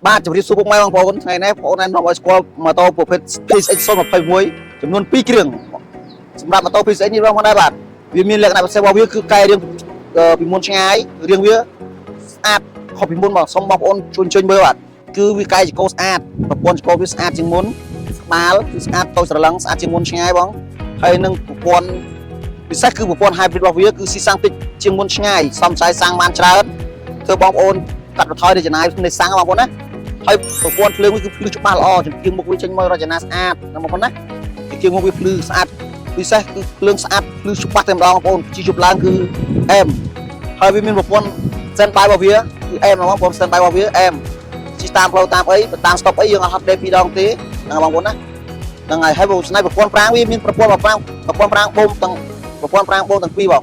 បាទជម្រាបសួរពុកម៉ែបងប្អូនថ្ងៃនេះបងប្អូននាំឲ្យស្គាល់ម៉ូតូប្រភេទ PSX 021ចំនួន2គ្រឿងសម្រាប់ម៉ូតូ PSX នេះបងប្អូនដែរបាទវាមានលក្ខណៈពិសេសរបស់វាគឺកែរៀងពីមុនឆ្ងាយរៀងវាស្អាតខុសពីមុនបងសូមបងប្អូនជួយមើលបាទគឺវាកែចកោស្អាតប្រព័ន្ធចកោវាស្អាតជាងមុនក្បាលគឺស្អាតតូចស្រឡឹងស្អាតជាងមុនឆ្ងាយបងហើយនឹងប្រព័ន្ធពិសេសគឺប្រព័ន្ធ hybrid របស់វាគឺស៊ីសាំងតិចជាងមុនឆ្ងាយសំចៃសាំងបានច្រើនធ្វើបងប្អូនកាត់បន្ថយនៃចំណាយនៃសាំងបងប្អូនណាហើយប្រព័ន្ធភ្លើងវាគឺភ្លឺច្បាស់ល្អជាងមុខវាចេញមករចនាស្អាតណាបងប្អូនណាជាងមុខវាភ្លឺស្អាតពិសេសគឺភ្លើងស្អាតភ្លឺច្បាស់តែម្ដងបងប្អូនជីជប់ឡើងគឺអែមហើយវាមានប្រព័ន្ធ standby របស់វាគឺអែមបងប្អូន standby របស់វាអែមជីតាមផ្លូវតាមអីតាម stop អីយើងអត់ហត់ដេកពីរដងទេណាបងប្អូនណាហ្នឹងហើយហើយស្នៃប្រព័ន្ធប្រាំងវាមានប្រព័ន្ធប្រាំងបូមទាំងប្រព័ន្ធប្រាំងបូមទាំងពីរបង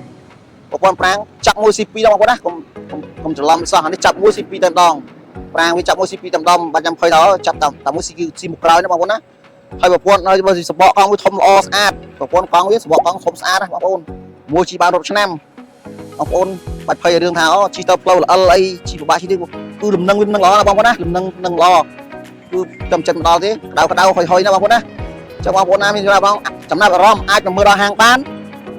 ប្រព័ន្ធប្រាំងចាប់មួយ C2 ដល់បងប្អូនណាកុំច្រឡំសោះអានេះចាប់មួយ C2 តែម្ដងប្រាំងវាចាប់មួយ C2 តែម្ដងបាច់ចាំភ័យដល់ចាប់តែមួយ C មុខក្រោយណាបងប្អូនណាហើយប្រព័ន្ធហើយបើសបកកង់វាធំល្អស្អាតប្រព័ន្ធកង់វាសបកកង់ធំស្អាតណាបងប្អូនមួយជីបានរត់ឆ្នាំបងប្អូនបាច់ភ័យរឿងថាជីទៅផ្លូវល្អអីជីពិបាកជីនេះគឺលំនឹងវាមិនល្អណាបងប្អូនណាលំនឹងល្អគឺចាំចិត្តមកដល់ទេក្តៅហុយណាបងប្អូនណាចឹងបងប្អូនណាមានចំណាប់អារម្មណ៍អាចទៅមើលដល់ហាងបាន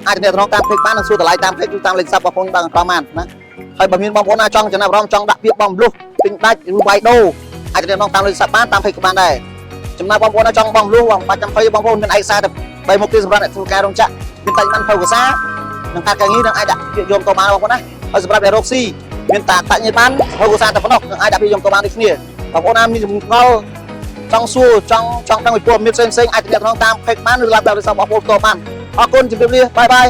អាចទៅតាមเพจបាននិងសួរតម្លៃតាមเพจឬតាមលេខសាប់បងប្អូនបានក្រោមបានណាហើយបើមានបងប្អូនណាចង់ចំណាប់អារម្មណ៍ចង់ដាក់ពាក្យបងលុះទិញដាច់ឬវាយដូរអាចទៅតាមលេខសាប់បានតាមเพจក៏បានដែរចំណាប់បងប្អូនណាចង់បងលុះបងបាច់ចាំភ័យបងប្អូនមានឯកសារទៅ3មុខទេសម្រាប់អ្នកធ្វើការរោងចក្រមានតែបានភៅភាសានិងការការងារនឹងអាចដាក់ពាក្យយំទៅបានបងប្អូនណាហើយសម្រាប់អ្នករកស៊ីមានតាតាច់ញ៉ៃបានភៅភាសាតែប៉ុណ្ណោះនឹងអាចដាក់ពាក្យយំទៅបានដូចគ្នាបងប្អូនណាមានចម្ងល់ចង់សួរចង់ដឹងពីព័ត៌មានផ្សេងៗអាចទៅតាមเพจបានឬតាមលេខសាប់បងប្អូនផ្ទាល់បានអរគុណជម្រាបលាបាយ